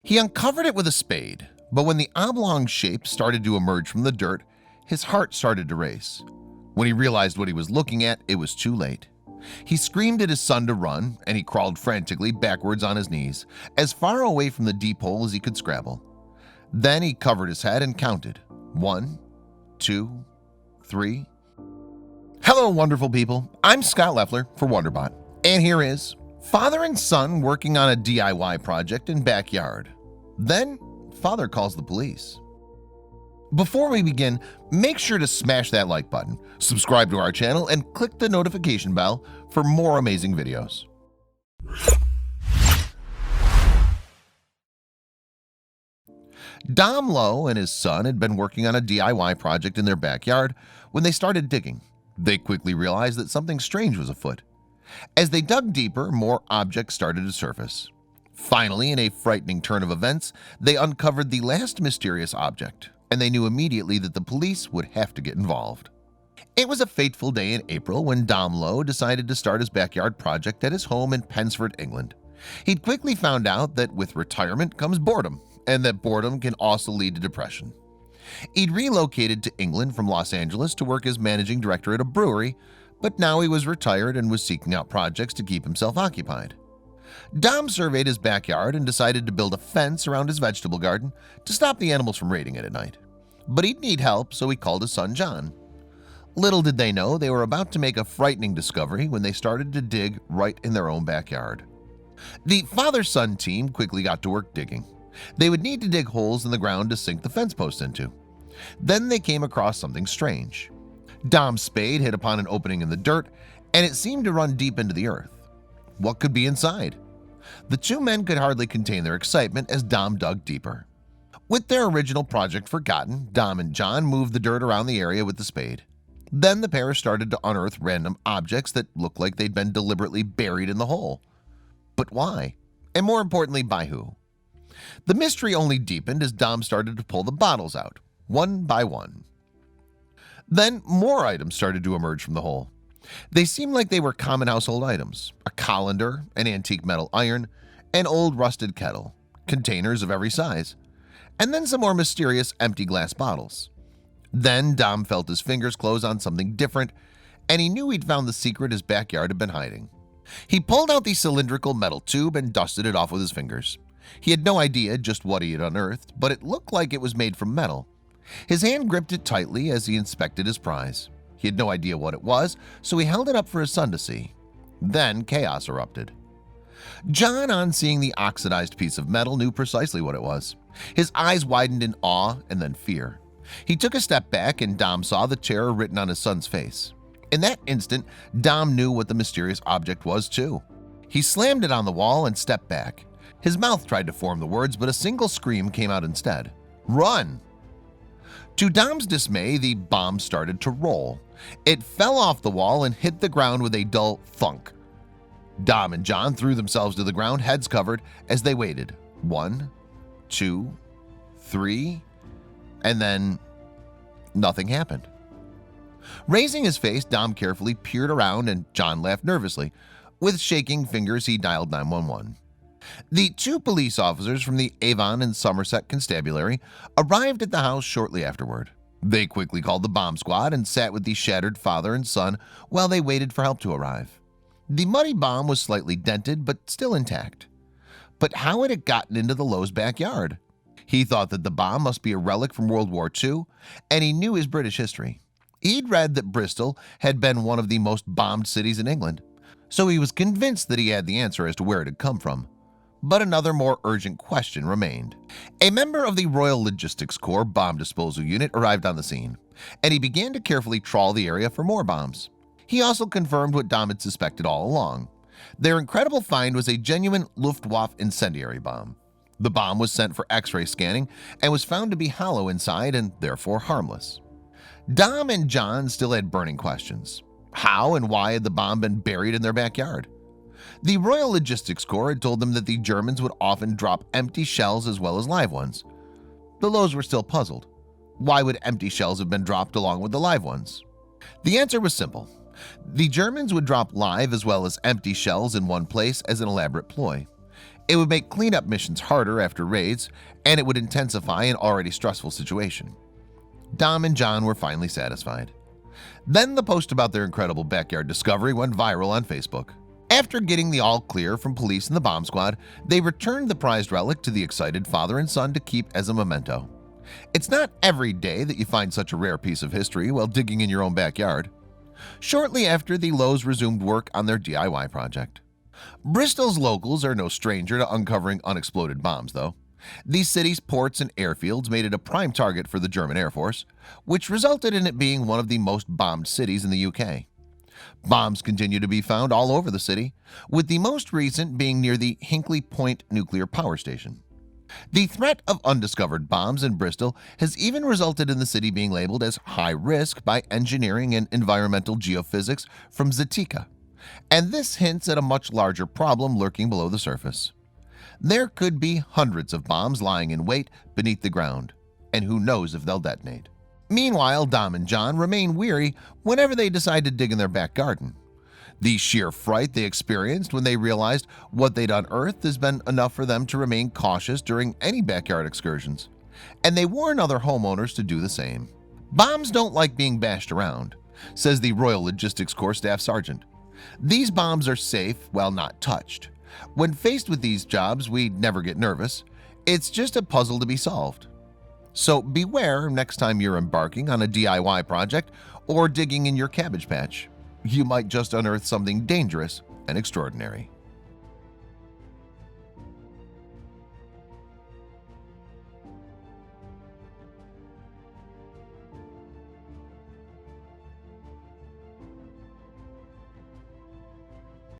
He uncovered it with a spade, but when the oblong shape started to emerge from the dirt, his heart started to race. When he realized what he was looking at, it was too late. He screamed at his son to run, and he crawled frantically backwards on his knees, as far away from the deep hole as he could scrabble. Then he covered his head and counted. 1, 2, 3. Hello, wonderful people. I'm Scott Leffler for Wonderbot, and here is father and son working on a DIY project in backyard. Then father calls the police. Before we begin, make sure to smash that like button, subscribe to our channel, and click the notification bell for more amazing videos. Lowe and his son had been working on a DIY project in their backyard when they started digging. They quickly realized that something strange was afoot. As they dug deeper, more objects started to surface. Finally, in a frightening turn of events, they uncovered the last mysterious object, and they knew immediately that the police would have to get involved. It was a fateful day in April when Lowe decided to start his backyard project at his home in Pensford, England. He'd quickly found out that with retirement comes boredom, and that boredom can also lead to depression. He'd relocated to England from Los Angeles to work as managing director at a brewery, but now he was retired and was seeking out projects to keep himself occupied. Surveyed his backyard and decided to build a fence around his vegetable garden to stop the animals from raiding it at night. But he'd need help, so he called his son John. Little did they know they were about to make a frightening discovery when they started to dig right in their own backyard. The father-son team quickly got to work digging. They would need to dig holes in the ground to sink the fence posts into. Then they came across something strange. Dom's spade hit upon an opening in the dirt, and it seemed to run deep into the earth. What could be inside? The two men could hardly contain their excitement as Dom dug deeper. With their original project forgotten, Dom and John moved the dirt around the area with the spade. Then the pair started to unearth random objects that looked like they'd been deliberately buried in the hole. But why? And more importantly, by who? The mystery only deepened as Dom started to pull the bottles out, one by one. Then more items started to emerge from the hole. They seemed like they were common household items: a colander, an antique metal iron, an old rusted kettle, containers of every size, and then some more mysterious empty glass bottles. Then Dom felt his fingers close on something different, and he knew he'd found the secret his backyard had been hiding. He pulled out the cylindrical metal tube and dusted it off with his fingers. He had no idea just what he had unearthed, but it looked like it was made from metal. His hand gripped it tightly as he inspected his prize. He had no idea what it was, so he held it up for his son to see. Then chaos erupted. John, on seeing the oxidized piece of metal, knew precisely what it was. His eyes widened in awe and then fear. He took a step back, and Dom saw the terror written on his son's face. In that instant, Dom knew what the mysterious object was too. He slammed it on the wall and stepped back. His mouth tried to form the words, but a single scream came out instead. "Run!" To Dom's dismay, the bomb started to roll. It fell off the wall and hit the ground with a dull thunk. Dom and John threw themselves to the ground, heads covered, as they waited. 1, 2, 3, and then nothing happened. Raising his face, Dom carefully peered around, and John laughed nervously. With shaking fingers, he dialed 911. The two police officers from the Avon and Somerset Constabulary arrived at the house shortly afterward. They quickly called the bomb squad and sat with the shattered father and son while they waited for help to arrive. The muddy bomb was slightly dented but still intact. But how had it gotten into the Lowe's backyard? He thought that the bomb must be a relic from World War II, and he knew his British history. He'd read that Bristol had been one of the most bombed cities in England, so he was convinced that he had the answer as to where it had come from. But another more urgent question remained. A member of the Royal Logistics Corps bomb disposal unit arrived on the scene, and he began to carefully trawl the area for more bombs. He also confirmed what Dom had suspected all along. Their incredible find was a genuine Luftwaffe incendiary bomb. The bomb was sent for X-ray scanning and was found to be hollow inside and therefore harmless. Dom and John still had burning questions. How and why had the bomb been buried in their backyard? The Royal Logistics Corps had told them that the Germans would often drop empty shells as well as live ones. The Lowes were still puzzled. Why would empty shells have been dropped along with the live ones? The answer was simple. The Germans would drop live as well as empty shells in one place as an elaborate ploy. It would make cleanup missions harder after raids, and it would intensify an already stressful situation. Dom and John were finally satisfied. Then the post about their incredible backyard discovery went viral on Facebook. After getting the all clear from police and the bomb squad, they returned the prized relic to the excited father and son to keep as a memento. It's not every day that you find such a rare piece of history while digging in your own backyard. Shortly after, the Lowes resumed work on their DIY project. Bristol's locals are no stranger to uncovering unexploded bombs, though. These cities, ports, and airfields made it a prime target for the German Air Force, which resulted in it being one of the most bombed cities in the UK. Bombs continue to be found all over the city, with the most recent being near the Hinkley Point nuclear power station. The threat of undiscovered bombs in Bristol has even resulted in the city being labeled as high risk by engineering and environmental geophysics from Zatika, and this hints at a much larger problem lurking below the surface. There could be hundreds of bombs lying in wait beneath the ground, and who knows if they'll detonate. Meanwhile, Dom and John remain weary whenever they decide to dig in their back garden. The sheer fright they experienced when they realized what they'd unearthed has been enough for them to remain cautious during any backyard excursions, and they warn other homeowners to do the same. Bombs don't like being bashed around, says the Royal Logistics Corps Staff Sergeant. These bombs are safe while not touched. When faced with these jobs, we never get nervous. It's just a puzzle to be solved. So beware next time you're embarking on a DIY project or digging in your cabbage patch. You might just unearth something dangerous and extraordinary.